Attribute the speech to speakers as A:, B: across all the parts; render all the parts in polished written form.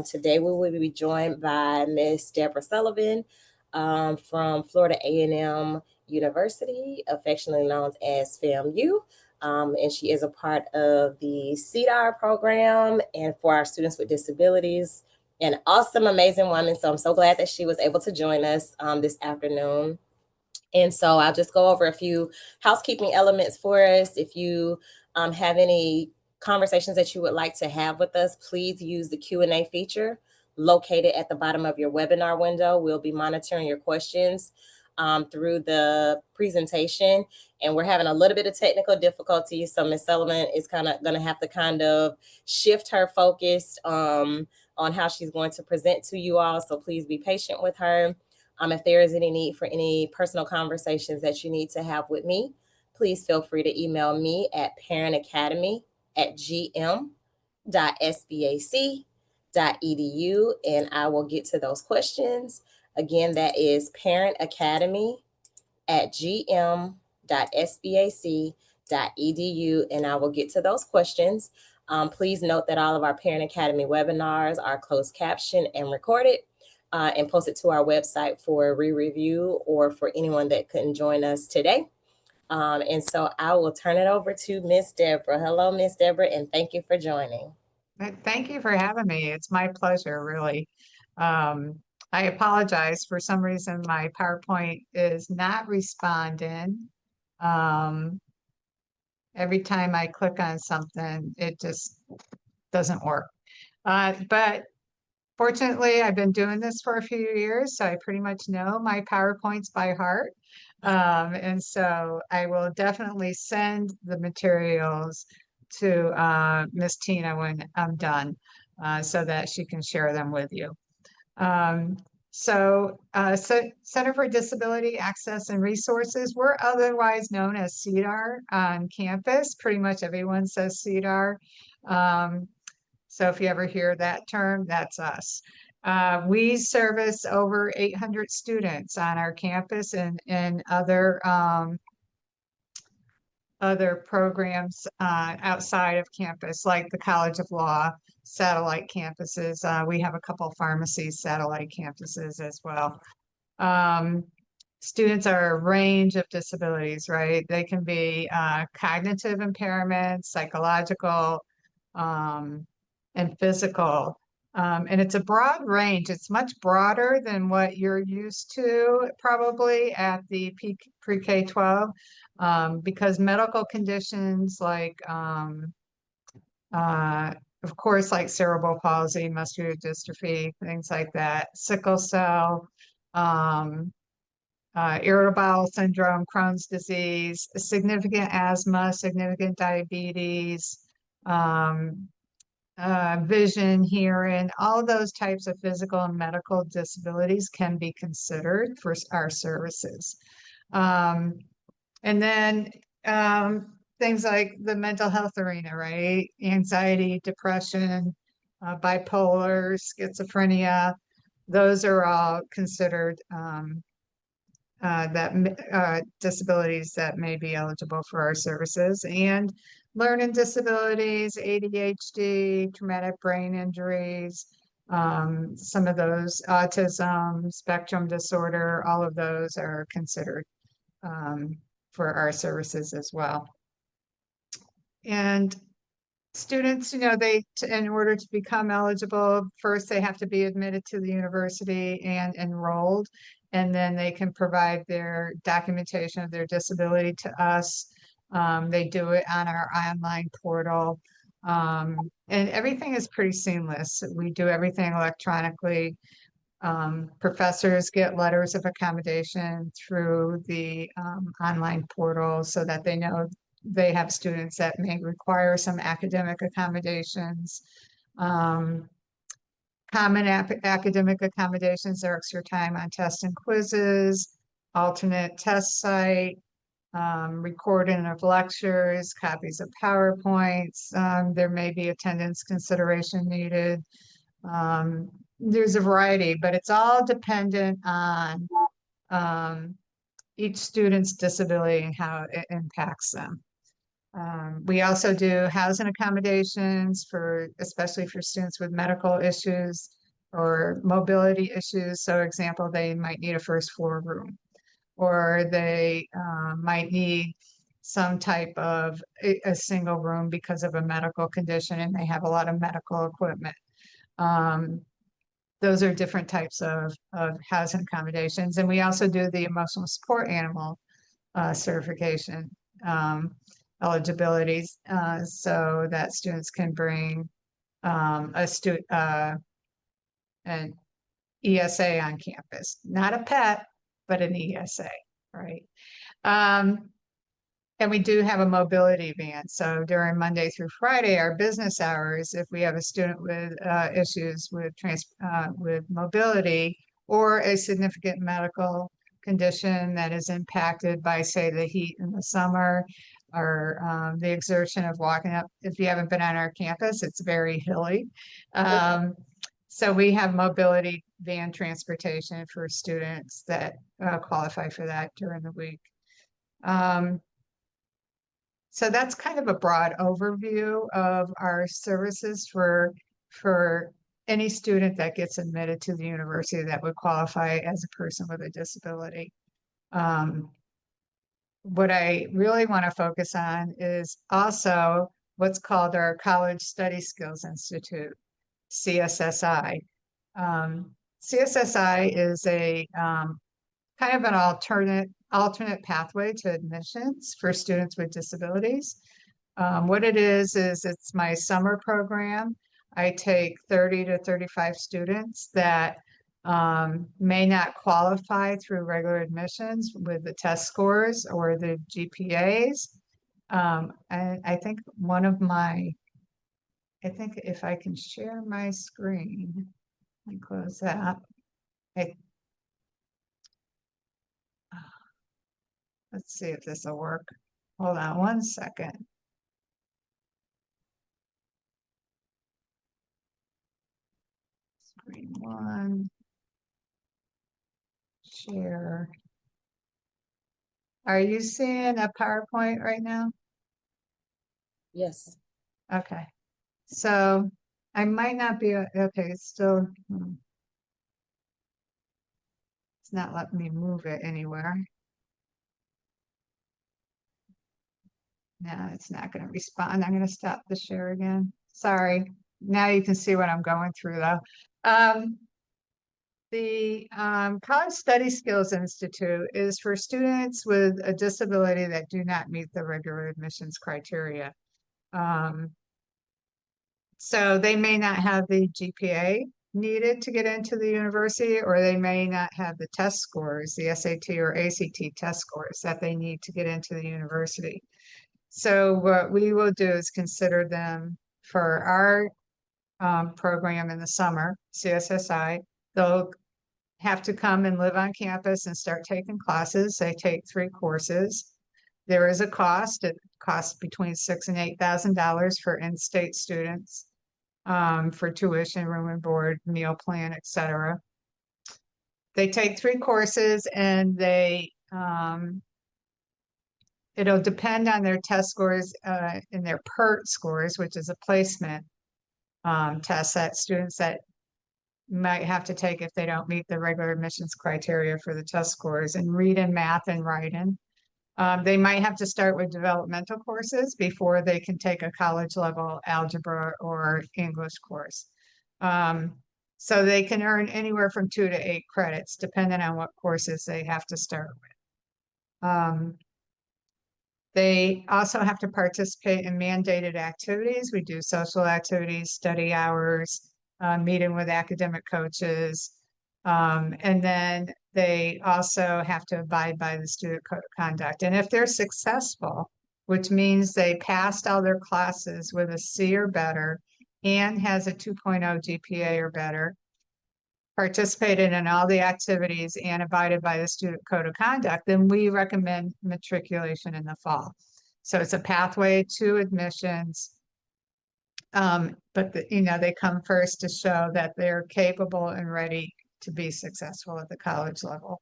A: Today we will be joined by Miss Deborah Sullivan from Florida A&M University, affectionately known as FAMU. And she is a part of the CEDAR program and for our students with disabilities. An awesome, amazing woman. So I'm so glad that she was able to join us this afternoon. And so I'll just go over a few housekeeping elements for us. If you have any conversations that you would like to have with us, please use the Q&A feature located at the bottom of your webinar window. We'll be monitoring your questions through the presentation. And we're having a little bit of technical difficulty. So Ms. Sullivan is kind of going to have to kind of shift her focus on how she's going to present to you all. So please be patient with her. If there is any need for any personal conversations that you need to have with me, please feel free to email me at parentacademy@gm.sbac.edu, and I will get to those questions. Again, that is parentacademy@gm.sbac.edu, and I will get to those questions. Please note that all of our Parent Academy webinars are closed captioned and recorded. And post it to our website for a re-review or for anyone that couldn't join us today. And so I will turn it over to Miss Deborah. Hello, Miss Deborah, and thank you for joining.
B: Thank you for having me. It's my pleasure, really. I apologize. For some reason, my PowerPoint is not responding. Every time I click on something, it just doesn't work. But fortunately, I've been doing this for a few years, so I pretty much know my PowerPoints by heart. And so I will definitely send the materials to Miss Tina when I'm done, so that she can share them with you. Center for Disability Access and Resources, we're otherwise known as CEDAR on campus. Pretty much everyone says CEDAR. So if you ever hear that term, that's us. We service over 800 students on our campus and other programs outside of campus, like the College of Law satellite campuses. We have a couple pharmacy satellite campuses as well. Students are a range of disabilities, right? They can be cognitive impairments, psychological, and physical. And it's a broad range. It's much broader than what you're used to probably at the pre-K-12, because medical conditions like, of course, like cerebral palsy, muscular dystrophy, things like that, sickle cell, irritable bowel syndrome, Crohn's disease, significant asthma, significant diabetes, vision, hearing, all those types of physical and medical disabilities can be considered for our services. And then things like the mental health arena, right? Anxiety, depression, bipolar, schizophrenia, those are all considered disabilities that may be eligible for our services. And learning disabilities, ADHD, traumatic brain injuries, some of those, autism, spectrum disorder, all of those are considered for our services as well. And students, in order to become eligible, first they have to be admitted to the university and enrolled, and then they can provide their documentation of their disability to us. They do it on our online portal, and everything is pretty seamless. We do everything electronically. Professors get letters of accommodation through the online portal so that they know they have students that may require some academic accommodations. Common academic accommodations are extra time on tests and quizzes, alternate test site, recording of lectures, copies of PowerPoints. There may be attendance consideration needed. There's a variety, but it's all dependent on each student's disability and how it impacts them. We also do housing accommodations for, especially for students with medical issues or mobility issues. So example, they might need a first floor room, or they might need some type of a single room because of a medical condition and they have a lot of medical equipment. Um, those are different types of housing accommodations. And we also do the emotional support animal certification eligibilities, so that students can bring an ESA on campus, not a pet, but an ESA, right? Um, and we do have a mobility van. So during Monday through Friday, our business hours, if we have a student with issues with mobility or a significant medical condition that is impacted by, say, the heat in the summer or the exertion of walking up. If you haven't been on our campus, it's very hilly. So we have mobility van transportation for students that qualify for that during the week. So that's kind of a broad overview of our services for any student that gets admitted to the university that would qualify as a person with a disability. What I really want to focus on is also what's called our College Study Skills Institute, CSSI. CSSI is a kind of an alternate pathway to admissions for students with disabilities. What it is it's my summer program. I take 30 to 35 students that may not qualify through regular admissions with the test scores or the GPAs. And I think I think if I can share my screen and close that, I, let's see if this will work. Hold on one second. Screen one, share. Are you seeing a PowerPoint right now?
A: Yes.
B: Okay. So I might not be, okay, it's still, it's not letting me move it anywhere. No, it's not going to respond. I'm going to stop the share again. Sorry. Now you can see what I'm going through though. The College Study Skills Institute is for students with a disability that do not meet the regular admissions criteria. So they may not have the GPA needed to get into the university, or they may not have the test scores, the SAT or ACT test scores that they need to get into the university. So what we will do is consider them for our program in the summer, CSSI. They'll have to come and live on campus and start taking classes. They take 3 courses. There is a cost. It costs between $6,000 and $8,000 for in-state students, for tuition, room and board, meal plan, etc. They take 3 courses and it'll depend on their test scores and their PERT scores, which is a placement test that students that might have to take if they don't meet the regular admissions criteria for the test scores and read and math and writing. They might have to start with developmental courses before they can take a college level algebra or English course. So they can earn anywhere from 2 to 8 credits, depending on what courses they have to start with. They also have to participate in mandated activities. We do social activities, study hours, meeting with academic coaches. And then they also have to abide by the student code of conduct. And if they're successful, which means they passed all their classes with a C or better and has a 2.0 GPA or better, participated in all the activities and abided by the student code of conduct, then we recommend matriculation in the fall. So it's a pathway to admissions. But they come first to show that they're capable and ready to be successful at the college level.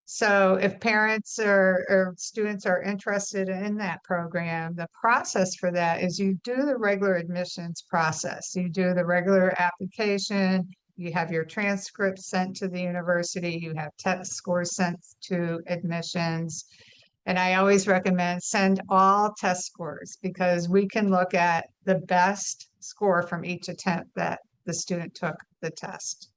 B: So if parents or students are interested in that program, the process for that is you do the regular admissions process. You do the regular application, you have your transcript sent to the university, you have test scores sent to admissions. And I always recommend send all test scores because we can look at the best score from each attempt that the student took the test.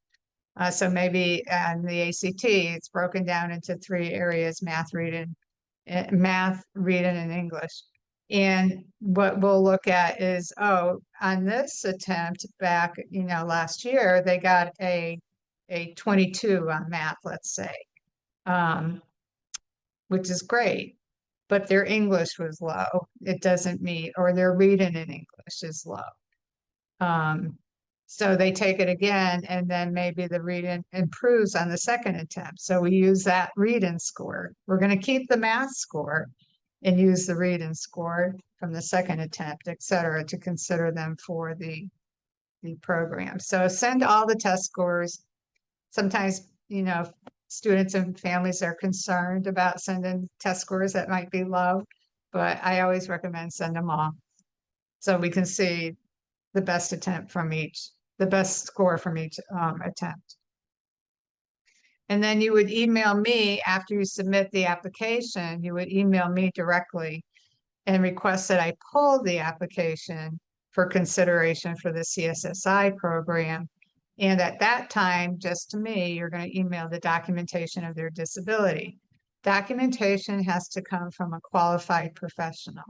B: So maybe on the ACT, it's broken down into 3 areas: math, reading, and English. And what we'll look at is, oh, on this attempt back, last year, they got a 22 on math, let's say, um, which is great, but their English was low. It doesn't meet, or their reading in English is low. Um, so they take it again, and then maybe the reading improves on the second attempt. So we use that reading score. We're going to keep the math score and use the reading score from the second attempt, et cetera, to consider them for the program. So send all the test scores. Sometimes, students and families are concerned about sending test scores that might be low, but I always recommend send them all so we can see the best the best score from each attempt. And then you would email me after you submit the application, you would email me directly and request that I pull the application for consideration for the CSSI program. And at that time, just to me, you're going to email the documentation of their disability. Documentation has to come from a qualified professional.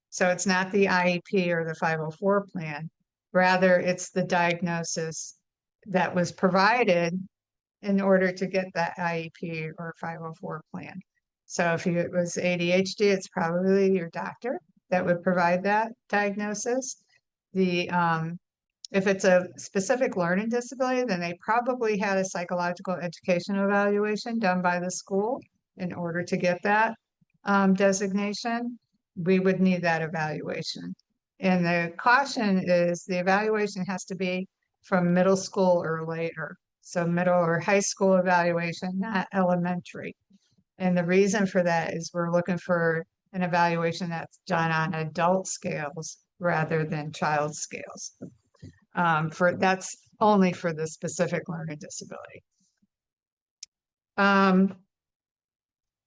B: So it's not the IEP or the 504 plan. Rather, it's the diagnosis that was provided in order to get that IEP or 504 plan. So if it was ADHD, it's probably your doctor that would provide that diagnosis. If it's a specific learning disability, then they probably had a psychological education evaluation done by the school in order to get that designation. We would need that evaluation. And the caution is the evaluation has to be from middle school or later. So middle or high school evaluation, not elementary. And the reason for that is we're looking for an evaluation that's done on adult scales rather than child scales. That's only for the specific learning disability.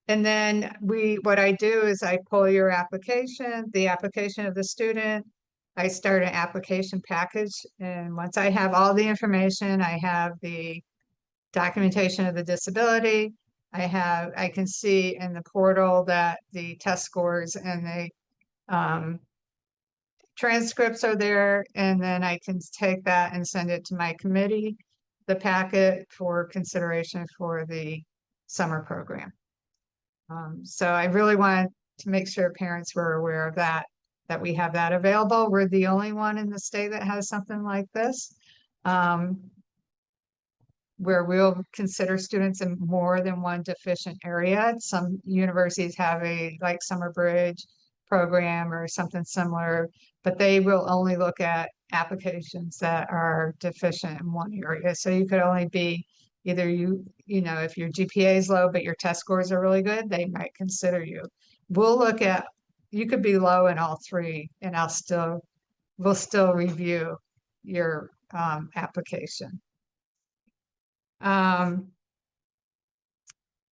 B: And then what I do is I pull your application, the application of the student. I start an application package. And once I have all the information, I have the documentation of the disability. I can see in the portal that the test scores and the transcripts are there. And then I can take that and send it to my committee, the packet for consideration for the summer program. So I really wanted to make sure parents were aware of that we have that available. We're the only one in the state that has something like this, where we'll consider students in more than one deficient area. Some universities have a like Summer Bridge program or something similar, but they will only look at applications that are deficient in one area. So you could only be either if your GPA is low, but your test scores are really good, they might consider you. You could be low in all three and we'll still review your application.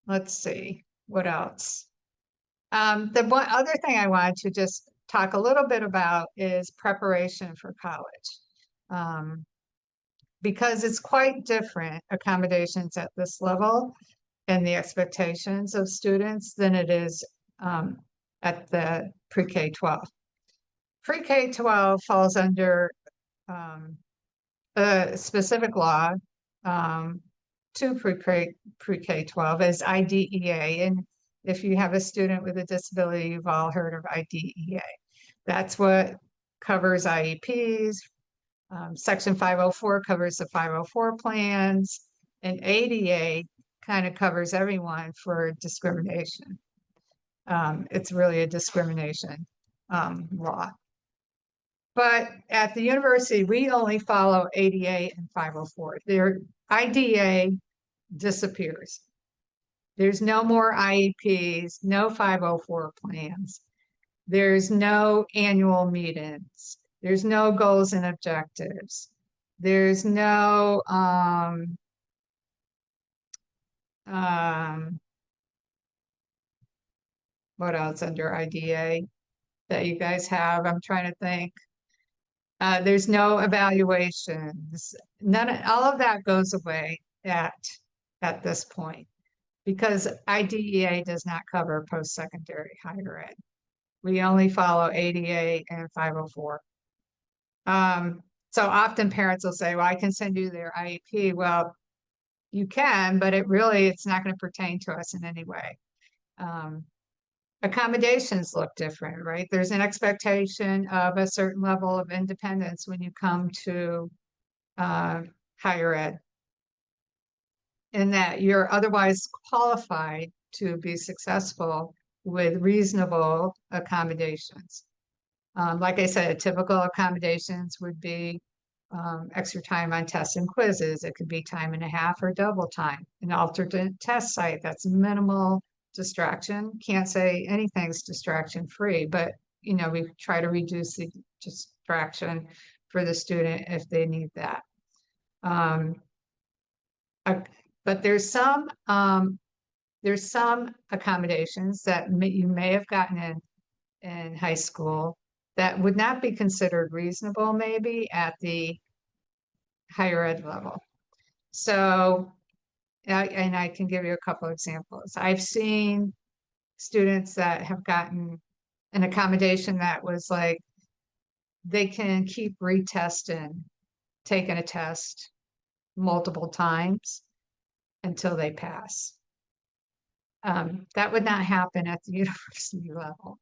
B: Let's see, what else? The one other thing I wanted to just talk a little bit about is preparation for college. Because it's quite different accommodations at this level and the expectations of students than it is at the pre-K 12. Pre-K 12 falls under a specific law to pre-K 12 as IDEA. And if you have a student with a disability, you've all heard of IDEA. That's what covers IEPs. Section 504 covers the 504 plans, and ADA kind of covers everyone for discrimination. It's really a discrimination law. But at the university, we only follow ADA and 504. Their IDA disappears. There's no more IEPs, no 504 plans. There's no annual meetings. There's no goals and objectives. There's no um, what else under IDA that you guys have? I'm trying to think. There's no evaluations. All of that goes away at this point because IDEA does not cover post-secondary higher ed. We only follow ADA and 504. Um, so often parents will say, well, I can send you their IEP. Well, you can, but it's not going to pertain to us in any way. Um, accommodations look different, right? There's an expectation of a certain level of independence when you come to higher ed, and that you're otherwise qualified to be successful with reasonable accommodations. Like I said, typical accommodations would be extra time on tests and quizzes. It could be time and a half or double time. An alternate test site, that's minimal distraction. Can't say anything's distraction free, but we try to reduce the distraction for the student if they need that. Um, but there's some accommodations that you may have gotten in high school that would not be considered reasonable maybe at the higher ed level. So, and I can give you a couple examples. I've seen students that have gotten an accommodation that was like they can keep retesting, taking a test multiple times until they pass. That would not happen at the university level.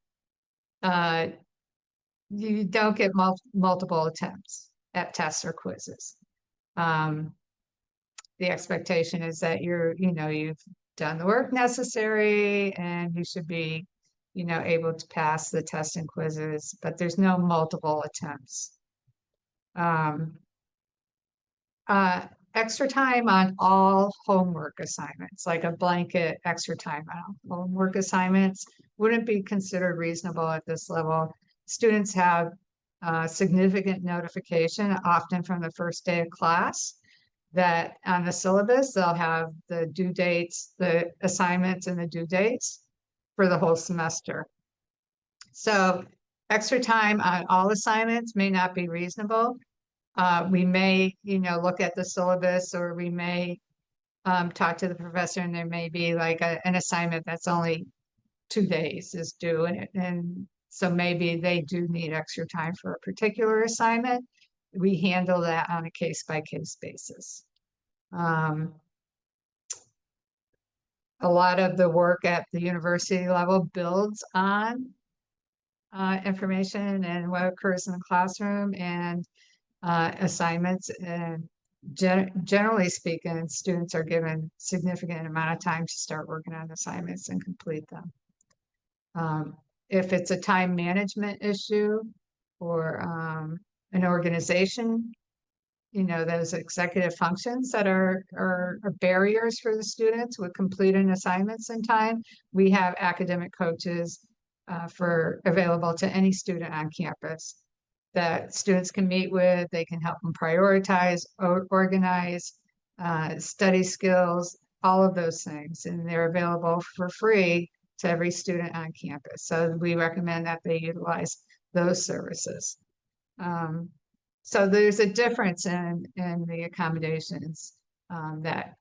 B: You don't get multiple attempts at tests or quizzes. The expectation is that you've done the work necessary and you should be, able to pass the tests and quizzes, but there's no multiple attempts. Um, uh, extra time on all homework assignments, like a blanket extra time on homework assignments, wouldn't be considered reasonable at this level. Students have significant notification, often from the first day of class, that on the syllabus, they'll have the due dates, the assignments and the due dates for the whole semester. So extra time on all assignments may not be reasonable. We may, look at the syllabus, or we may talk to the professor, and there may be like an assignment that's only 2 days is due. And so maybe they do need extra time for a particular assignment. We handle that on a case-by-case basis. A lot of the work at the university level builds on information and what occurs in the classroom and assignments. And generally speaking, students are given significant amount of time to start working on assignments and complete them. If it's a time management issue or an organization, those executive functions that are barriers for the students with completing assignments in time, we have academic coaches available to any student on campus that students can meet with. They can help them prioritize, organize, study skills, all of those things. And they're available for free to every student on campus. So we recommend that they utilize those services. So there's a difference in the accommodations that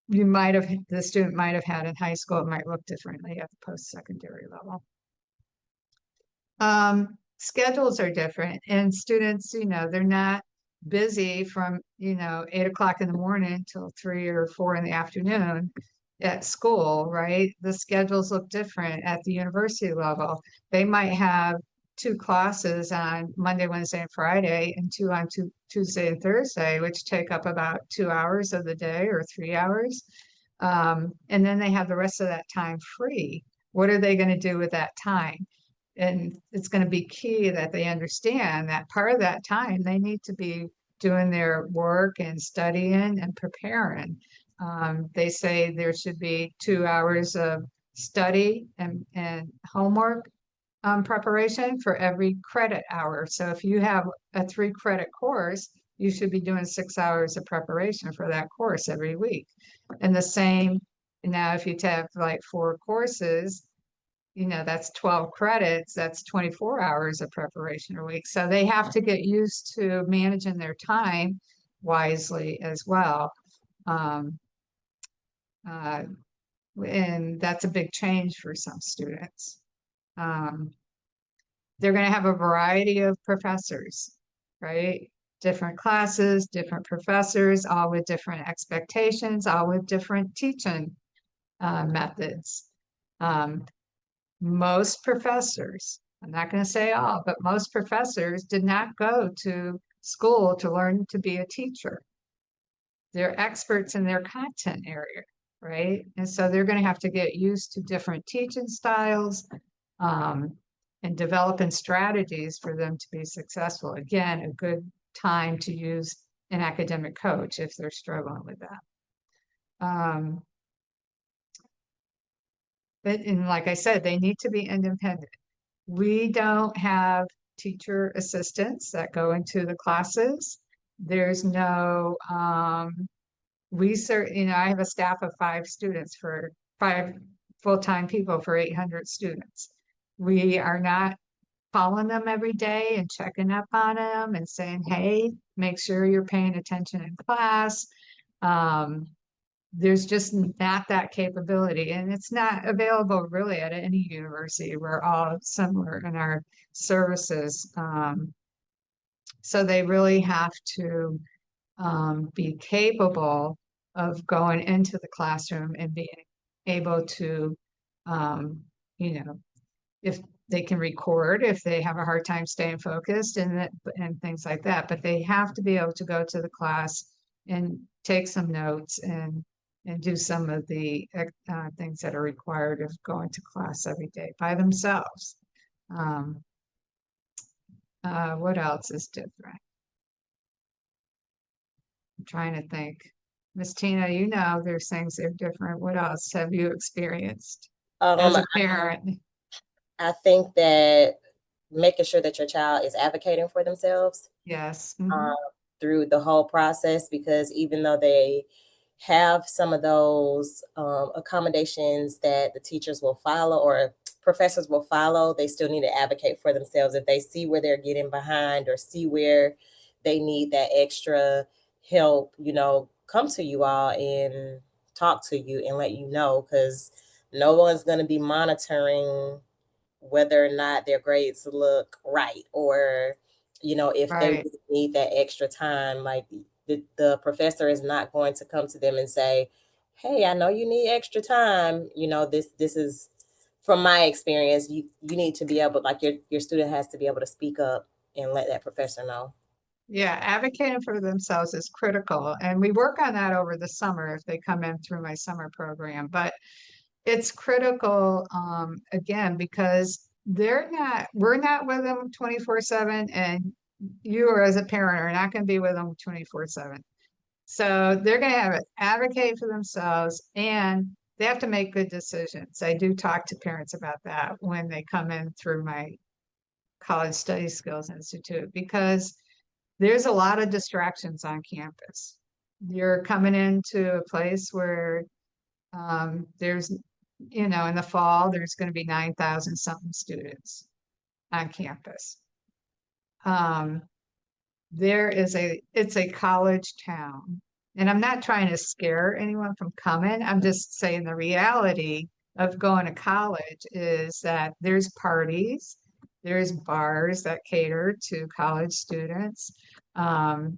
B: the student might have had in high school. It might look differently at the post-secondary level. Schedules are different, and students, they're not busy from 8 o'clock in the morning till 3 or 4 in the afternoon at school, right? The schedules look different at the university level. They might have 2 classes on Monday, Wednesday, and Friday, and 2 on Tuesday and Thursday, which take up about 2 hours of the day or 3 hours. And then they have the rest of that time free. What are they going to do with that time? And it's going to be key that they understand that part of that time they need to be doing their work and studying and preparing. They say there should be 2 hours of study and homework preparation for every credit hour. So if you have a 3 credit course, you should be doing 6 hours of preparation for that course every week. And the same now, if you have like 4 courses, that's 12 credits, that's 24 hours of preparation a week. So they have to get used to managing their time wisely as well. Um, uh, and that's a big change for some students. Um, they're going to have a variety of professors, right? Different classes, different professors, all with different expectations, all with different teaching methods. Um, most professors, I'm not going to say all, but most professors did not go to school to learn to be a teacher. They're experts in their content area, right? And so they're going to have to get used to different teaching styles, um, and developing strategies for them to be successful. Again, a good time to use an academic coach if they're struggling with that. And like I said, they need to be independent. We don't have teacher assistants that go into the classes. There's no, I have a staff of 5 students for 5 full-time people for 800 students. We are not calling them every day and checking up on them and saying, hey, make sure you're paying attention in class. Um, there's just not that capability, and it's not available really at any university. We're all similar in our services. So they really have to be capable of going into the classroom and being able to, um, you know, if they can record, if they have a hard time staying focused and things like that. But they have to be able to go to the class and take some notes and do some of the things that are required of going to class every day by themselves. Um, what else is different? I'm trying to think. Miss Tina, there's things that are different. What else have you experienced as
A: Um,
B: a parent?
A: I think that making sure that your child is advocating for themselves
B: Yes.
A: um, through the whole process, because even though they have some of those accommodations that the teachers will follow or professors will follow, they still need to advocate for themselves. If they see where they're getting behind or see where they need that extra help, come to you all and talk to you and let you know, because no one's going to be monitoring whether or not their grades look right, or if they
B: Right.
A: really need that extra time. Like the professor is not going to come to them and say, hey, I know you need extra time. This is from my experience. You need to be able, like, your student has to be able to speak up and let that professor know.
B: Yeah, advocating for themselves is critical. And we work on that over the summer if they come in through my summer program. But it's critical, again, because we're not with them 24/7, and you as a parent are not going to be with them 24/7. So they're going to have to advocate for themselves, and they have to make good decisions. I do talk to parents about that when they come in through my College Study Skills Institute, because there's a lot of distractions on campus. You're coming into a place where there's, in the fall, there's going to be 9,000 something students on campus. Um, it's a college town. And I'm not trying to scare anyone from coming. I'm just saying the reality of going to college is that there's parties, there's bars that cater to college students. Um,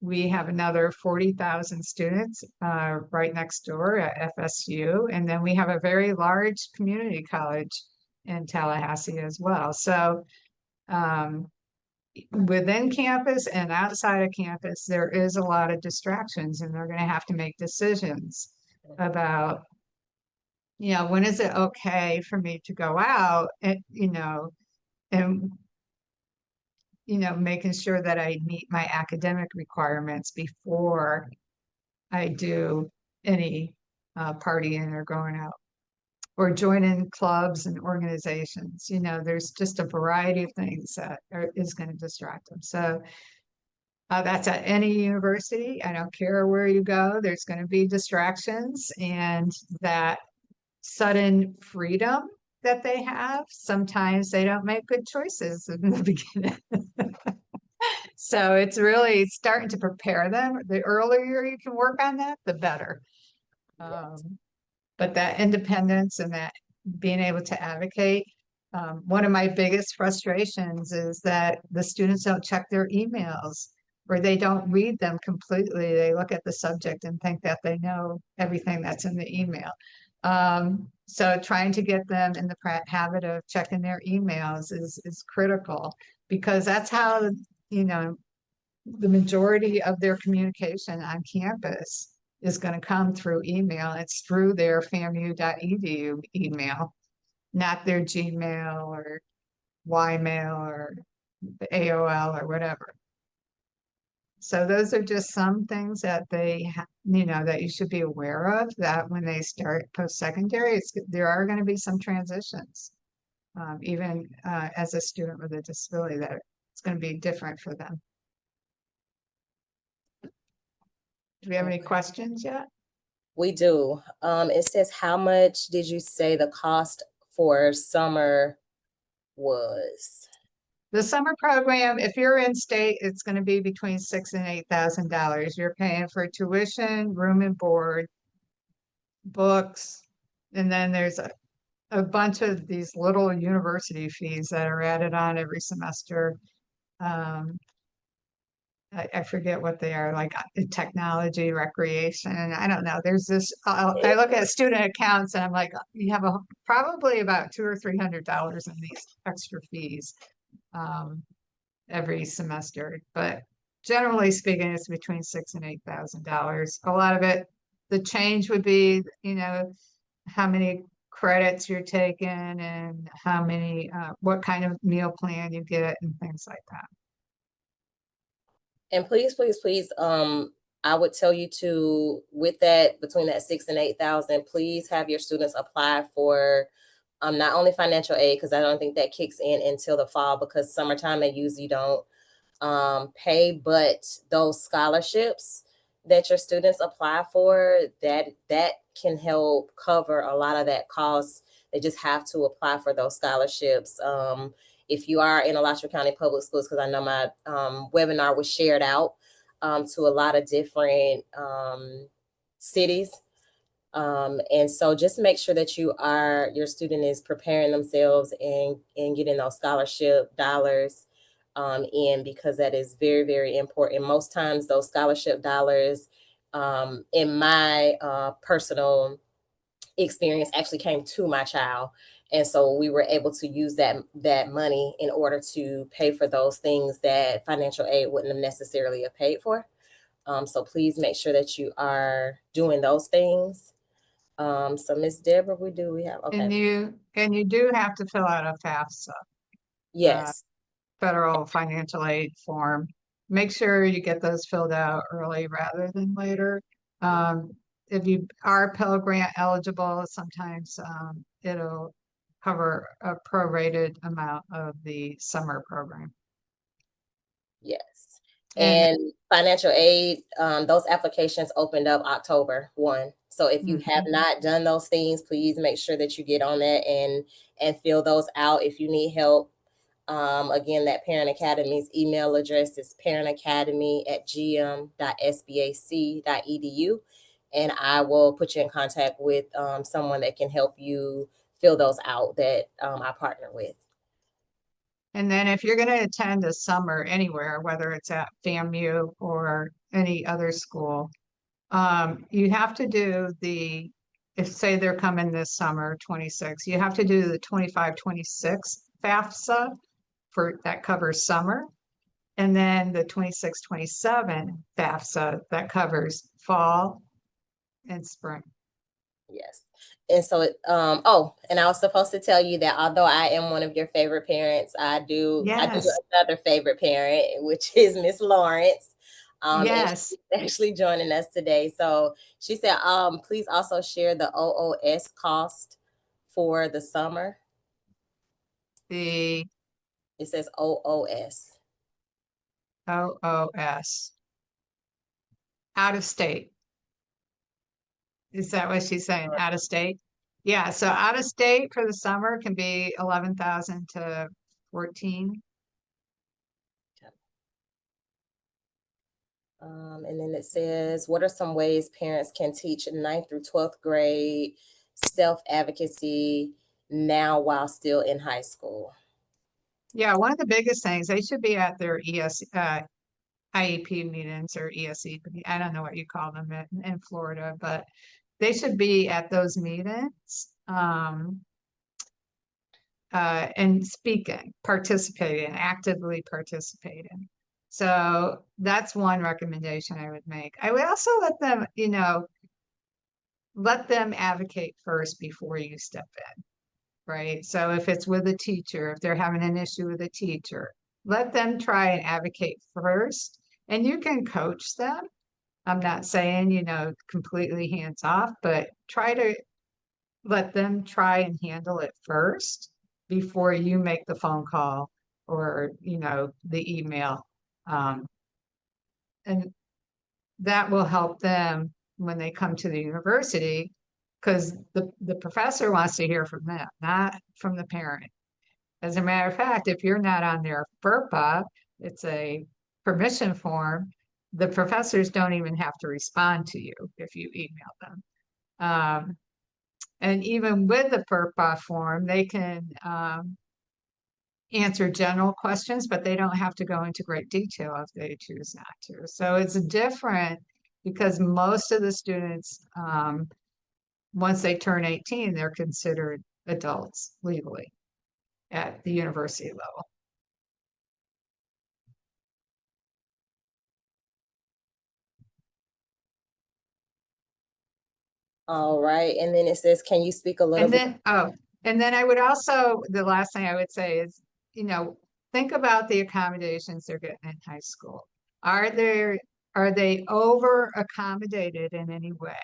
B: we have another 40,000 students right next door at FSU. And then we have a very large community college in Tallahassee as well. So um, within campus and outside of campus, there is a lot of distractions, and they're going to have to make decisions about, when is it okay for me to go out and making sure that I meet my academic requirements before I do any partying or going out or joining clubs and organizations. There's just a variety of things that is going to distract them. So that's at any university. I don't care where you go, there's going to be distractions, and that sudden freedom that they have, sometimes they don't make good choices in the beginning. So it's really starting to prepare them. The earlier you can work on that, the better.
A: Yes.
B: But that independence and that being able to advocate, one of my biggest frustrations is that the students don't check their emails, or they don't read them completely. They look at the subject and think that they know everything that's in the email. So trying to get them in the habit of checking their emails is critical, because that's how, you know, the majority of their communication on campus is going to come through email. It's through their famu.edu email, not their Gmail or Ymail or the AOL or whatever. So those are just some things that that you should be aware of, that when they start post-secondary, there are going to be some transitions. Even as a student with a disability, that it's going to be different for them. Do we have any
A: Okay.
B: questions yet?
A: We do. It says, how much did you say the cost for summer was?
B: The summer program, if you're in state, it's going to be between $6,000 and $8,000. You're paying for tuition, room and board, books, and then there's a bunch of these little university fees that are added on every semester. Um, I forget what they are, like technology, recreation. I don't know. There's this. I look at student accounts and I'm like, you have probably about $200 or $300 in these extra fees. Um, every semester, but generally speaking, it's between $6,000 and $8,000. A lot of it, the change would be, how many credits you're taking and how many, what kind of meal plan you get and things like that.
A: And please, please, please, I would tell you to, with that, between that 6 and 8,000, please have your students apply for not only financial aid, because I don't think that kicks in until the fall, because summertime they usually don't pay, but those scholarships that your students apply for, that can help cover a lot of that cost. They just have to apply for those scholarships. If you are in Alachua County Public Schools, because I know my webinar was shared out to a lot of different cities. And so just make sure that your student is preparing themselves and getting those scholarship dollars in, because that is very, very important. Most times those scholarship dollars, in my personal experience, actually came to my child. And so we were able to use that money in order to pay for those things that financial aid wouldn't have necessarily have paid for. So please make sure that you are doing those things. So Miss Deborah, we have, okay.
B: And you do have to fill out a FAFSA, uh,
A: Yes.
B: federal financial aid form. Make sure you get those filled out early rather than later. If you are Pell Grant eligible, sometimes it'll cover a prorated amount of the summer program.
A: Yes.
B: And
A: And financial aid, those applications opened up October 1. So if you have not done those things, please make sure that you get on that and fill those out. If you need help, again, that Parent Academy's email address is parentacademy@gm.sbac.edu. And I will put you in contact with someone that can help you fill those out that I partner with.
B: And then if you're going to attend a summer anywhere, whether it's at FAMU or any other school, you have to do if say they're coming this summer, 26, you have to do the 25-26 FAFSA that covers summer. And then the 26-27 FAFSA that covers fall and spring.
A: Yes. And so, and I was supposed to tell you that although I am one of your favorite parents, I do
B: Yes.
A: another favorite parent, which is Miss Lawrence. And
B: Yes,
A: she's actually joining us today. So she said, please also share the OOS cost for the summer.
B: the
A: It says OOS.
B: OOS, out of state. Is that what she's saying? Out of state? Yeah, so out of state for the summer can be 11,000 to 14.
A: And then it says, what are some ways parents can teach ninth through 12th grade self advocacy now while still in high school?
B: Yeah, one of the biggest things, they should be at their IEP meetings or ESE. I don't know what you call them in Florida, but they should be at those meetings. And speaking, participating, actively participating. So that's one recommendation I would make. I would also let them, let them advocate first before you step in, right? So if it's with a teacher, if they're having an issue with a teacher, let them try and advocate first, and you can coach them. I'm not saying, completely hands off, but try to let them try and handle it first before you make the phone call or, the email. Um, and that will help them when they come to the university because the professor wants to hear from them, not from the parent. As a matter of fact, if you're not on their FERPA, it's a permission form, the professors don't even have to respond to you if you email them. And even with the FERPA form, they can answer general questions, but they don't have to go into great detail if they choose not to. So it's different because most of the students, once they turn 18, they're considered adults legally at the university level.
A: All right. And then it says, can you speak a little
B: And
A: bit?
B: then, and then I would also, the last thing I would say is, think about the accommodations they're getting in high school. Are there, are they over accommodated in any way?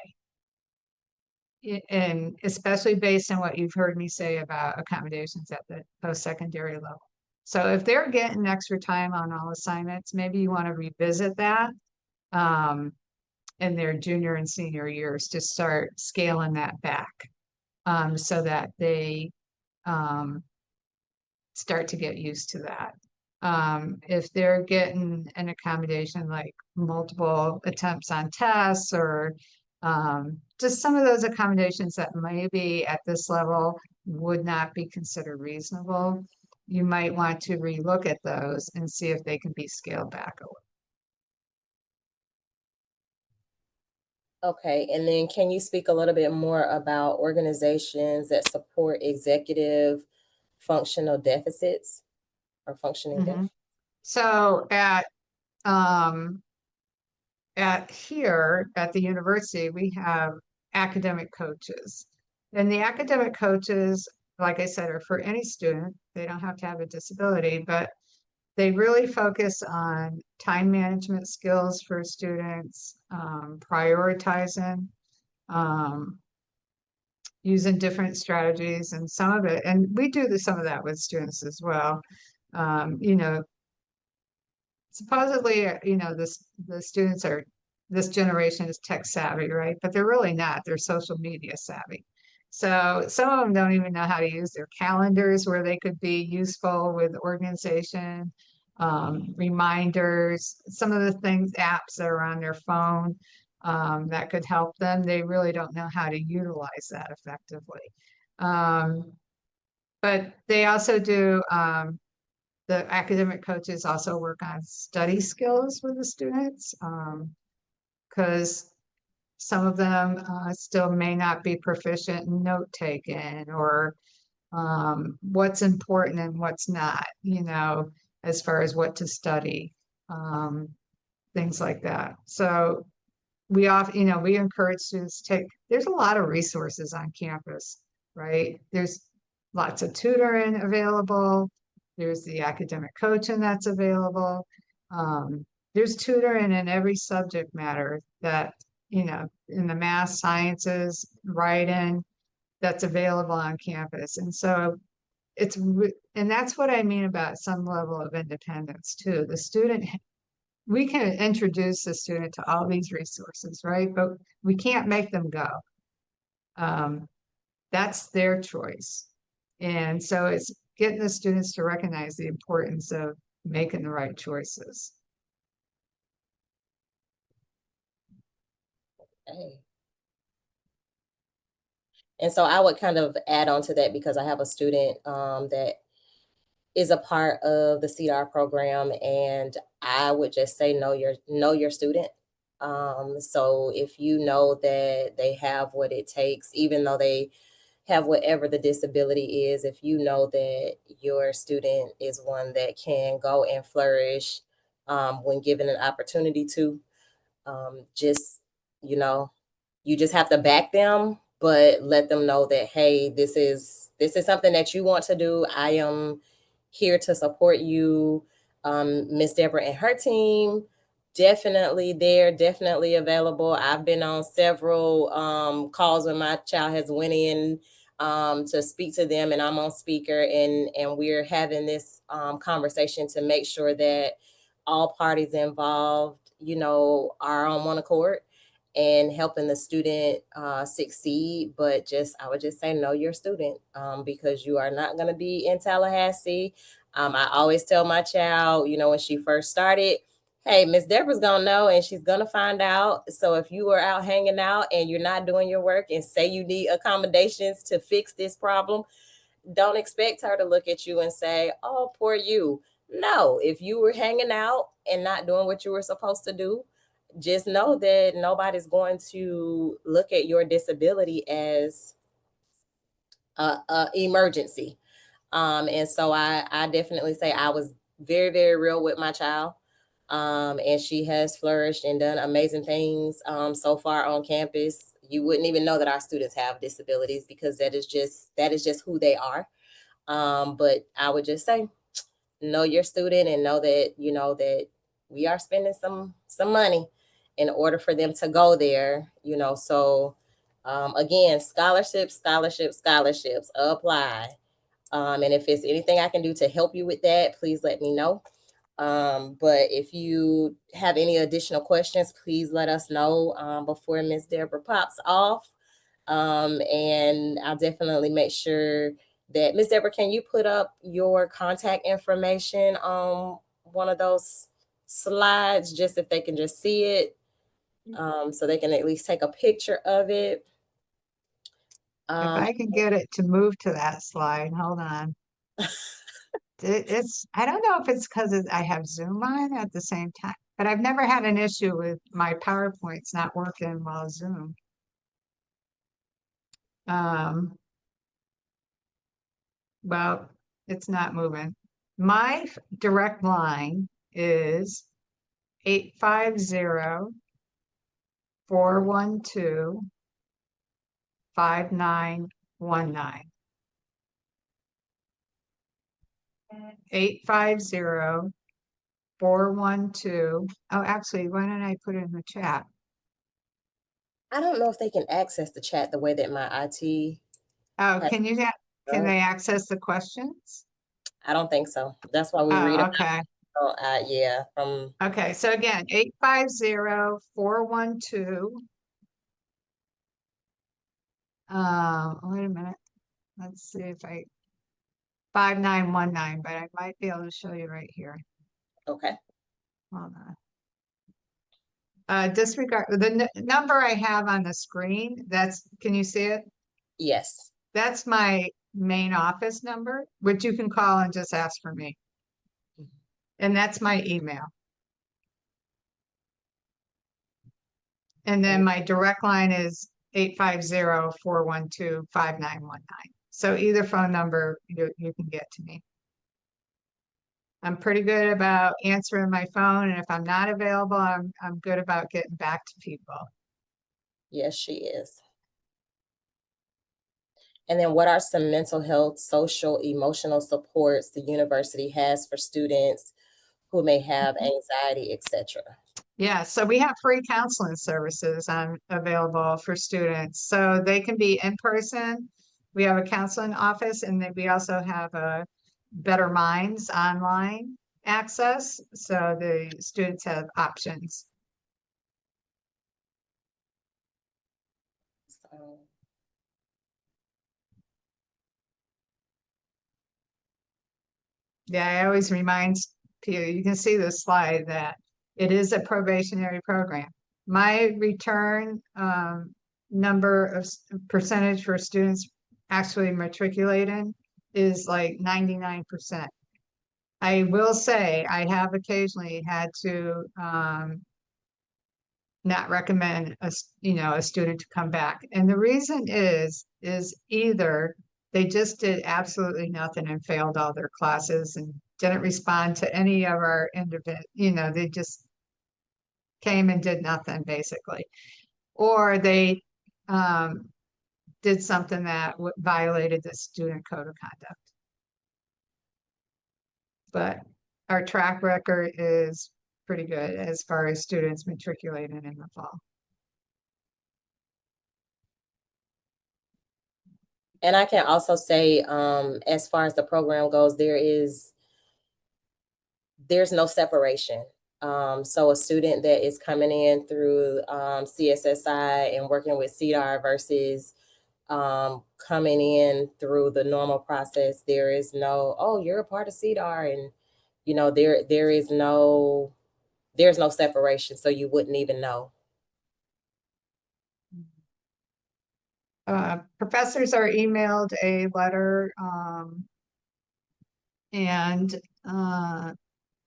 B: And especially based on what you've heard me say about accommodations at the post-secondary level. So if they're getting extra time on all assignments, maybe you want to revisit that in their junior and senior years to start scaling that back so that they start to get used to that. If they're getting an accommodation like multiple attempts on tests or just some of those accommodations that maybe at this level would not be considered reasonable, you might want to relook at those and see if they can be scaled back a little.
A: Okay. And then can you speak a little bit more about organizations that support executive functional deficits or functioning
B: Mm-hmm.
A: deficits?
B: So um, at here at the university, we have academic coaches. And the academic coaches, like I said, are for any student. They don't have to have a disability, but they really focus on time management skills for students, prioritizing, um, using different strategies and some of it. And we do some of that with students as well. You know, supposedly, the students are, this generation is tech savvy, right? But they're really not. They're social media savvy. So some of them don't even know how to use their calendars where they could be useful with organization, reminders, some of the things, apps that are on their phone that could help them. They really don't know how to utilize that effectively. Um, but they also do the academic coaches also work on study skills with the students because some of them still may not be proficient in note taking or what's important and what's not, as far as what to study, um, things like that. So we encourage students to take, there's a lot of resources on campus, right? There's lots of tutoring available. There's the academic coaching that's available. Um, there's tutoring in every subject matter that, in the math, sciences, writing, that's available on campus. And so and that's what I mean about some level of independence too. We can introduce the student to all these resources, right? But we can't make them go. Um, that's their choice. And so it's getting the students to recognize the importance of making the right choices.
A: Hey. And so I would kind of add on to that because I have a student that is a part of the CEDAR program, and I would just say know your student. So if you know that they have what it takes, even though they have whatever the disability is, if you know that your student is one that can go and flourish when given an opportunity to, just you know you just have to back them, but let them know that, hey, this is something that you want to do. I am here to support you. Miss Deborah and her team definitely there, definitely available. I've been on several calls when my child has went in to speak to them, and I'm on speaker, and we're having this conversation to make sure that all parties involved, are on one accord and helping the student succeed. But I would just say, know your student, because you are not going to be in Tallahassee. I always tell my child, when she first started, hey, Miss Deborah's going to know and she's going to find out. So if you are out hanging out and you're not doing your work and say you need accommodations to fix this problem, don't expect her to look at you and say, oh, poor you. No, if you were hanging out and not doing what you were supposed to do, just know that nobody's going to look at your disability as a emergency. And so I definitely say I was very, very real with my child. And she has flourished and done amazing things so far on campus. You wouldn't even know that our students have disabilities because that is just who they are. But I would just say, know your student and know that we are spending some money in order for them to go there. So again, scholarships apply. And if it's anything I can do to help you with that, please let me know. But if you have any additional questions, please let us know before Miss Deborah pops off. And I'll definitely make sure that Miss Deborah, can you put up your contact information on one of those slides, just if they can just see it, so they can at least take a picture of it.
B: If
A: Um,
B: I can get it to move to that slide, hold on. I don't know if it's because I have Zoom on at the same time, but I've never had an issue with my PowerPoints not working while Zoom. Um, well, it's not moving. My direct line is 850-412-5919. 850-412. Oh, actually, why don't I put it in the chat?
A: I don't know if they can access the chat the way that my IT
B: Oh,
A: has
B: can
A: done.
B: they access the questions?
A: I don't think so. That's why we read
B: Oh,
A: them.
B: okay.
A: Yeah, from
B: Okay, so again, 850-412. Wait a minute. Let's see if 5919, but I might be able to show you right here.
A: okay.
B: Hold on. Disregard the number I have on the screen. Can you see it?
A: Yes.
B: That's my main office number, which you can call and just ask for me. And that's my email. And then my direct line is 850-412-5919. So either phone number you can get to me. I'm pretty good about answering my phone, and if I'm not available, I'm good about getting back to people.
A: Yes, she is. And then what are some mental health, social, emotional supports the university has for students who may have anxiety, etc.
B: Yeah, so we have free counseling services available for students. So they can be in person. We have a counseling office, and then we also have a Better Minds online access. So the students have options.
A: So,
B: Yeah, I always remind people, you can see the slide, that it is a probationary program. My return number of percentage for students actually matriculating is like 99%. I will say I have occasionally had to not recommend a student to come back. And the reason is either they just did absolutely nothing and failed all their classes and didn't respond to any of our they just came and did nothing basically. Or they um, did something that violated the student code of conduct. But our track record is pretty good as far as students matriculating in the fall.
A: and I can also say, as far as the program goes, there's no separation. So a student that is coming in through CSSI and working with CEDAR versus coming in through the normal process, there is no, oh, you're a part of CEDAR, and there's no separation, so you wouldn't even know.
B: Professors are emailed a letter, and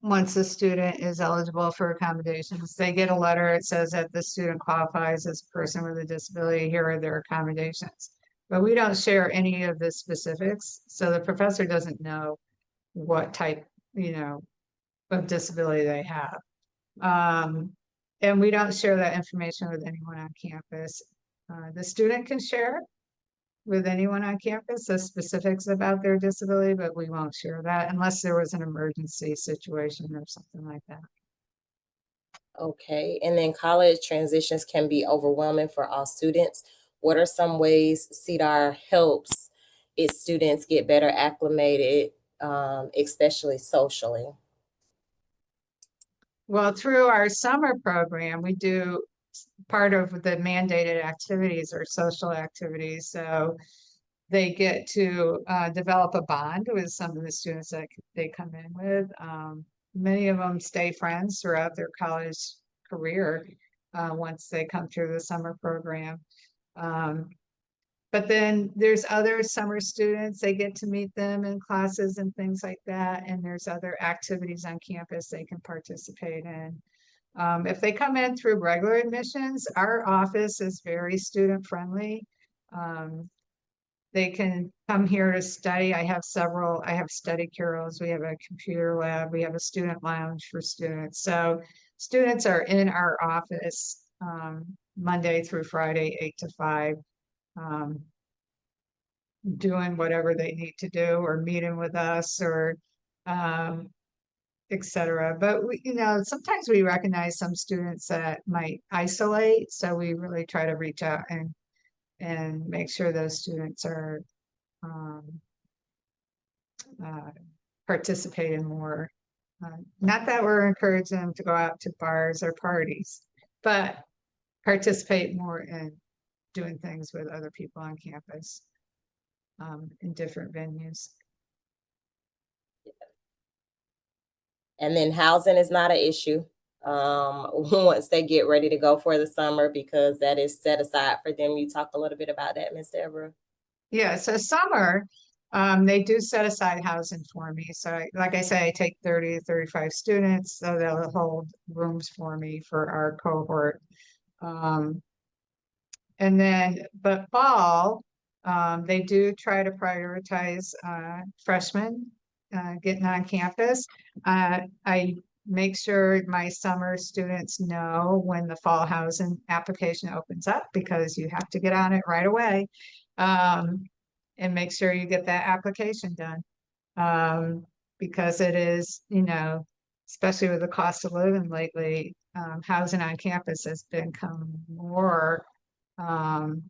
B: once the student is eligible for accommodations, they get a letter. It says that the student qualifies as a person with a disability. Here are their accommodations. But we don't share any of the specifics, so the professor doesn't know what type, of disability they have. And we don't share that information with anyone on campus. The student can share it with anyone on campus, the specifics about their disability, but we won't share that unless there was an emergency situation or something like that.
A: Okay, and then college transitions can be overwhelming for all students. What are some ways CEDAR helps its students get better acclimated, especially socially?
B: Well, through our summer program, we do part of the mandated activities or social activities. So they get to develop a bond with some of the students that they come in with. Many of them stay friends throughout their college career once they come through the summer program. Um, but then there's other summer students, they get to meet them in classes and things like that. And there's other activities on campus they can participate in. If they come in through regular admissions, our office is very student friendly. Um, they can come here to study. I have study carrels. We have a computer lab. We have a student lounge for students. So students are in our office Monday through Friday, 8 to 5, doing whatever they need to do or meeting with us or etc. But sometimes we recognize some students that might isolate. So we really try to reach out and make sure those students are um, uh, participating more. Not that we're encouraging them to go out to bars or parties, but participate more in doing things with other people on campus in different venues.
A: And then housing is not an issue once they get ready to go for the summer, because that is set aside for them. You talk a little bit about that, Ms. Deborah.
B: Yeah, so summer, they do set aside housing for me. So like I say, I take 30 to 35 students, so they'll hold rooms for me for our cohort. And then, but fall, they do try to prioritize freshmen getting on campus. I make sure my summer students know when the fall housing application opens up, because you have to get on it right away. And make sure you get that application done. Because it is, especially with the cost of living lately, housing on campus has become um,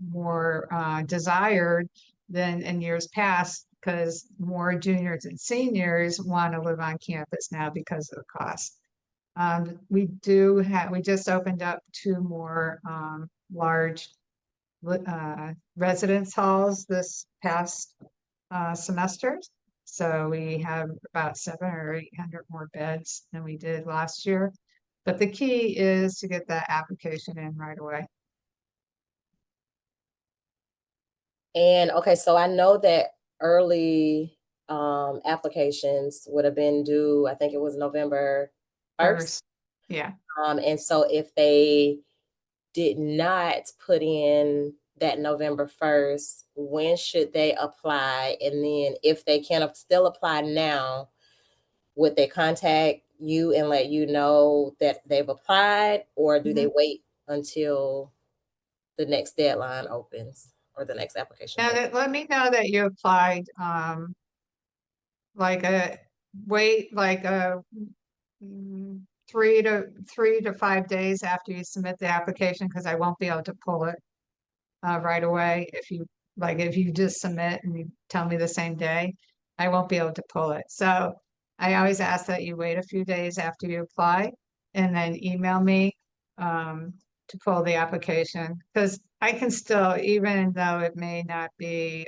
B: more desired than in years past because more juniors and seniors want to live on campus now because of the cost. We just opened up two more large residence halls this past semester. So we have about 700 or 800 more beds than we did last year. But the key is to get that application in right away.
A: And okay, so I know that early applications would have been due, I think it was November 1st.
B: First, yeah.
A: And so if they did not put in that November 1st, when should they apply? And then if they can still apply now, would they contact you and let you know that they've applied, or do they
B: Mhm.
A: wait until the next deadline opens or the next application
B: Now
A: deadline?
B: that, let me know that you applied, like a wait, like a mm, 3 to 5 days after you submit the application, because I won't be able to pull it right away. If you just submit and you tell me the same day, I won't be able to pull it. So I always ask that you wait a few days after you apply and then email me um, to pull the application, because I can still, even though it may not be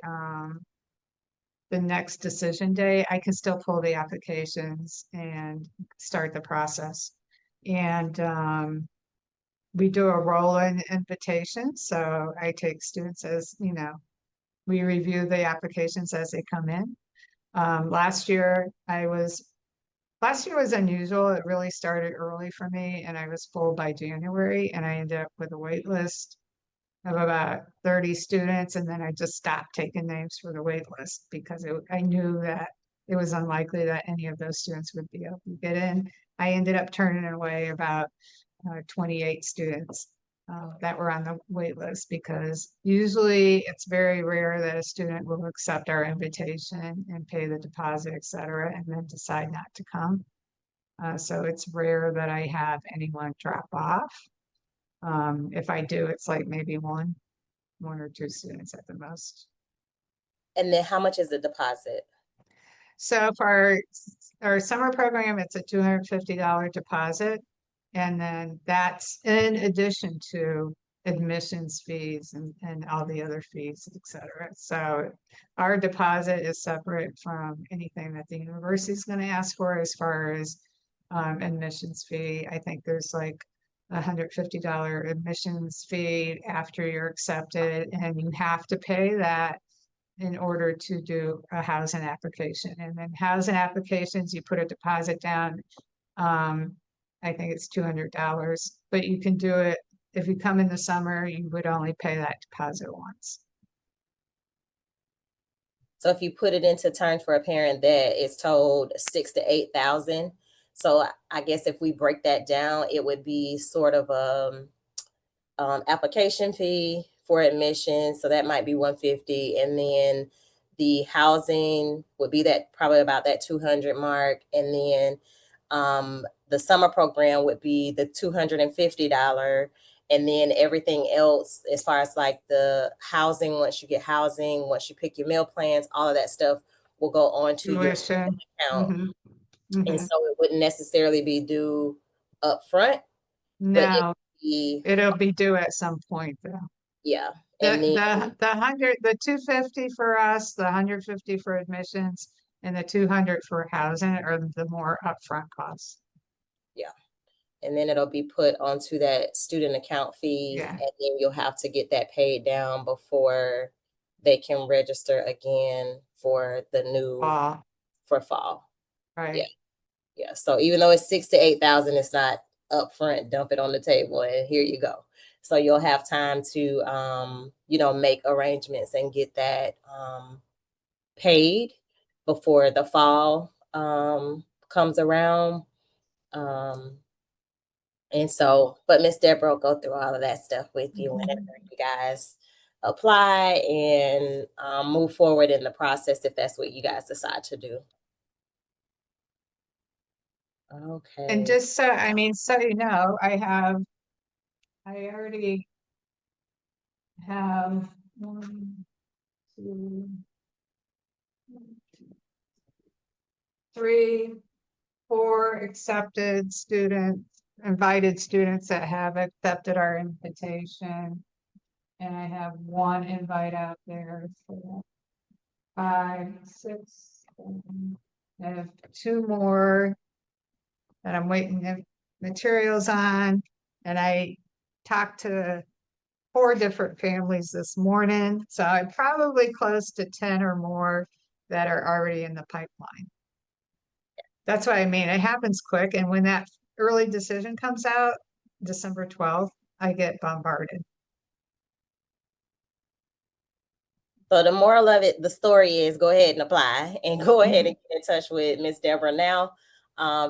B: the next decision day, I can still pull the applications and start the process. And we do a roll-in invitation. So I take students as, we review the applications as they come in. Last year last year was unusual. It really started early for me and I was full by January and I ended up with a wait list of about 30 students. And then I just stopped taking names for the wait list because I knew that it was unlikely that any of those students would be able to get in. I ended up turning away about 28 students that were on the wait list because usually it's very rare that a student will accept our invitation and pay the deposit, et cetera, and then decide not to come. So it's rare that I have anyone drop off. If I do, it's like maybe one or two students at the most.
A: And then how much is the deposit?
B: So for our summer program, it's a $250 deposit. And then that's in addition to admissions fees and all the other fees, et cetera. So our deposit is separate from anything that the university is going to ask for as far as admissions fee. I think there's like a $150 admissions fee after you're accepted, and you have to pay that in order to do a housing application. And then housing applications, you put a deposit down. Um, I think it's $200, but you can do it if you come in the summer, you would only pay that deposit once.
A: So if you put it into terms for a parent that is told 6 to 8 thousand, so I guess if we break that down, it would be sort of application fee for admission, so that might be 150, and then the housing would be that probably about that 200 mark, and then the summer program would be the $250, and then everything else as far as like the housing, once you get housing, once you pick your meal plans, all of that stuff will go on to your
B: Tuition.
A: account,
B: Hmm.
A: and
B: Hmm.
A: so it wouldn't necessarily be due up front, but it
B: No,
A: would be,
B: it'll be due at some point though.
A: yeah. And then
B: The 250 for us, the 150 for admissions, and the 200 for housing are the more upfront costs.
A: yeah, and then it'll be put onto that student account fee,
B: Yeah.
A: and then you'll have to get that paid down before they can register again for the new,
B: Ah,
A: for fall. Yeah,
B: right.
A: yeah. So even though it's 6 to 8 thousand, it's not upfront, dump it on the table and here you go. So you'll have time to make arrangements and get that paid before the fall comes around. Um, And so, but Miss Deborah will go through all of that stuff with you whenever
B: Mhm.
A: you guys apply and move forward in the process if that's what you guys decide to do.
B: And
A: Okay.
B: just so, I mean, so you know, I already have one, two, three, four accepted students, invited students that have accepted our invitation. And I have one invite out there. So five, six, seven. I have two more that I'm waiting the materials on. And I talked to four different families this morning. So I'm probably close to 10 or more that are already in the pipeline. That's what I mean. It happens quick. And when that early decision comes out, December 12th, I get bombarded.
A: So the moral of it, the story is go ahead and apply and go ahead
B: Mhm.
A: and get in touch with Miss Deborah now.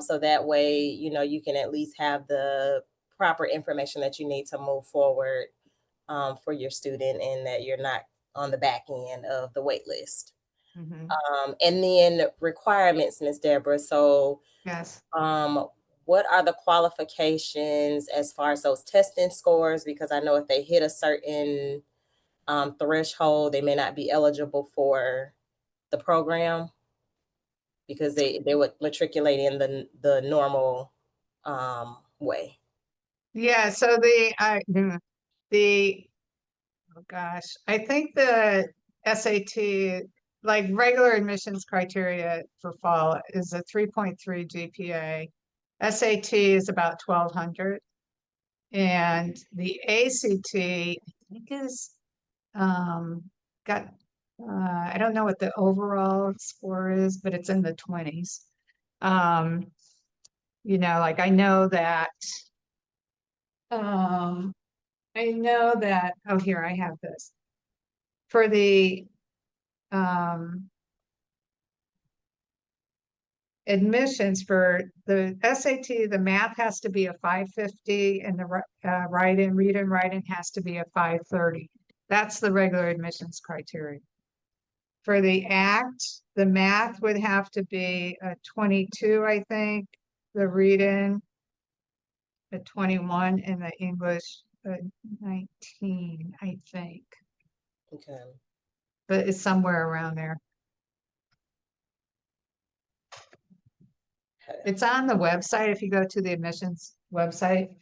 A: So that way, you know, you can at least have the proper information that you need to move forward for your student and that you're not on the back end of the wait list.
B: Mhm.
A: And then requirements, Miss Deborah. So
B: Yes.
A: um, what are the qualifications as far as those testing scores? Because I know if they hit a certain threshold, they may not be eligible for the program because they would matriculate in the normal way.
B: Yeah. So the oh gosh, I think the SAT, like regular admissions criteria for fall, is a 3.3 GPA. SAT is about 1200, and the ACT, I think, is um, got I don't know what the overall score is, but it's in the 20s. Um, like um, I know that, oh, here I have this. For the um, admissions for the SAT, the math has to be a 550 and the read and writing has to be a 530. That's the regular admissions criteria. For the ACT, the math would have to be a 22, I think, the reading a 21, and the English a 19, I think,
A: Okay.
B: but it's somewhere around there.
A: Okay.
B: It's on the website. If you go to the admissions website,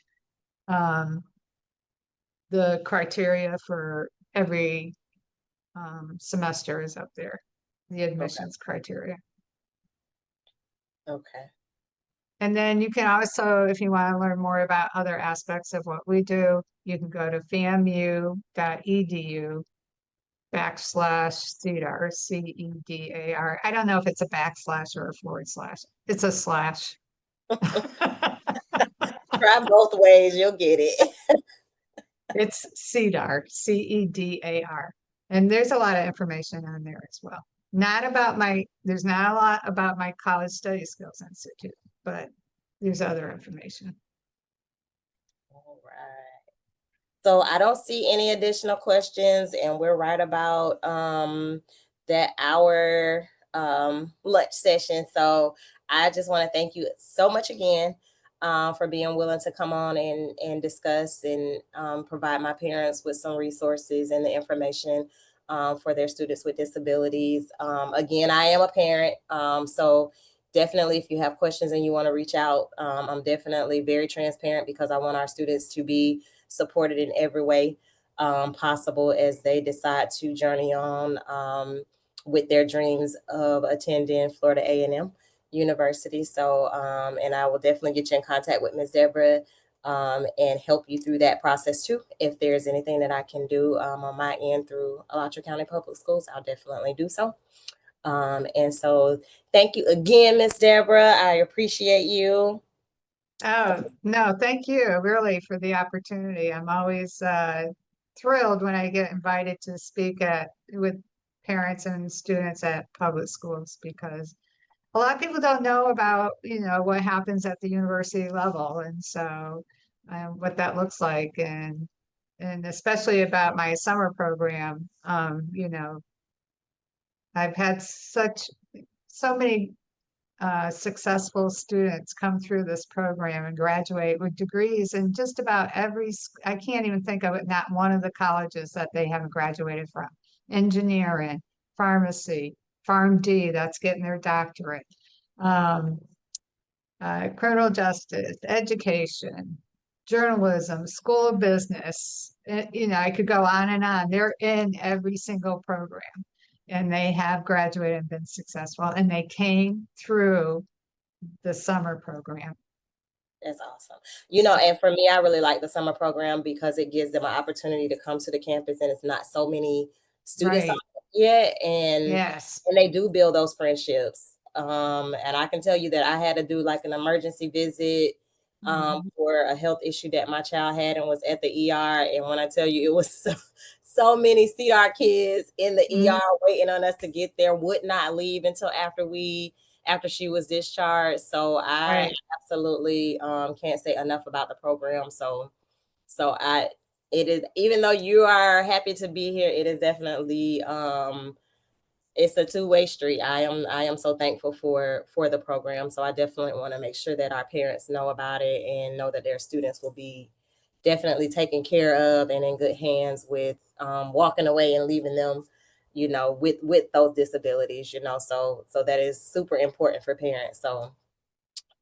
B: um, the criteria for every semester is up there, the
A: Okay.
B: admissions criteria.
A: Okay.
B: And then you can also, if you want to learn more about other aspects of what we do, you can go to famu.edu/CEDAR, CEDAR. I don't know if it's a backslash or a forward slash. It's a slash.
A: Try both ways, you'll get it.
B: It's CEDAR, CEDAR. And there's a lot of information on there as well. There's not a lot about my College Study Skills Institute, but there's other information.
A: All right. So I don't see any additional questions, and we're right about that hour lunch session. So I just want to thank you so much again for being willing to come on and discuss and provide my parents with some resources and the information for their students with disabilities. Again, I am a parent, so definitely if you have questions and you want to reach out, I'm definitely very transparent because I want our students to be supported in every way possible as they decide to journey on with their dreams of attending Florida A&M University. So, and I will definitely get you in contact with Ms. Deborah and help you through that process too. If there's anything that I can do on my end through Alachua County Public Schools, I'll definitely do so. And so thank you again, Ms. Deborah. I appreciate you.
B: Oh, no, thank you really for the opportunity. I'm always thrilled when I get invited to speak with parents and students at public schools because a lot of people don't know about, what happens at the university level. And so what that looks like and especially about my summer program. I've had so many successful students come through this program and graduate with degrees in just about I can't even think of it, not one of the colleges that they haven't graduated from. Engineering, pharmacy, PharmD, that's getting their doctorate, um, criminal justice, education, journalism, school of business. I could go on and on. They're in every single program and they have graduated and been successful and they came through the summer program.
A: That's awesome. And for me, I really like the summer program because it gives them an opportunity to come to the campus and it's not so many students on
B: Right.
A: it yet. And
B: Yes.
A: and they do build those friendships. And I can tell you that I had to do like an emergency visit
B: Mhm.
A: for a health issue that my child had and was at the ER. And when I tell you it was so many CEDAR kids in the
B: Mhm.
A: ER waiting on us to get there, would not leave until after she was discharged. So I
B: Right.
A: absolutely can't say enough about the program. So it is, even though you are happy to be here, it is definitely it's a two-way street. I am so thankful for the program. So I definitely want to make sure that our parents know about it and know that their students will be definitely taken care of and in good hands with walking away and leaving them, with those disabilities. So that is super important for parents. So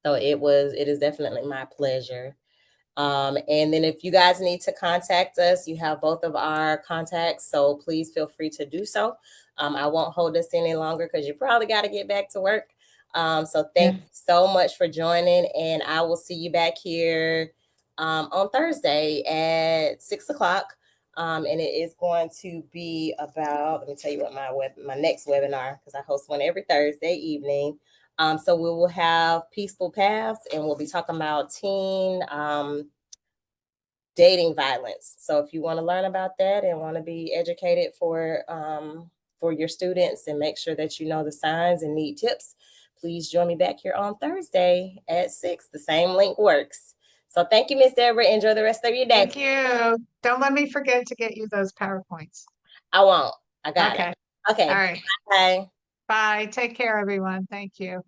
A: it is definitely my pleasure. And then if you guys need to contact us, you have both of our contacts. So please feel free to do so. I won't hold this any longer because you probably got to get back to work. So thank
B: Yeah.
A: you so much for joining. And I will see you back here on Thursday at 6 o'clock. And it is going to be about, let me tell you what my next webinar, because I host one every Thursday evening. So we will have Peaceful Paths, and we'll be talking about teen dating violence. So if you want to learn about that and want to be educated for your students and make sure that you know the signs and need tips, please join me back here on Thursday at 6. The same link works. So thank you, Miss Deborah. Enjoy the rest of your day.
B: Thank you. Don't let me forget to get you those PowerPoints.
A: I won't. I got it.
B: Okay. All
A: Okay.
B: right.
A: Bye.
B: Bye. Take care, everyone. Thank you.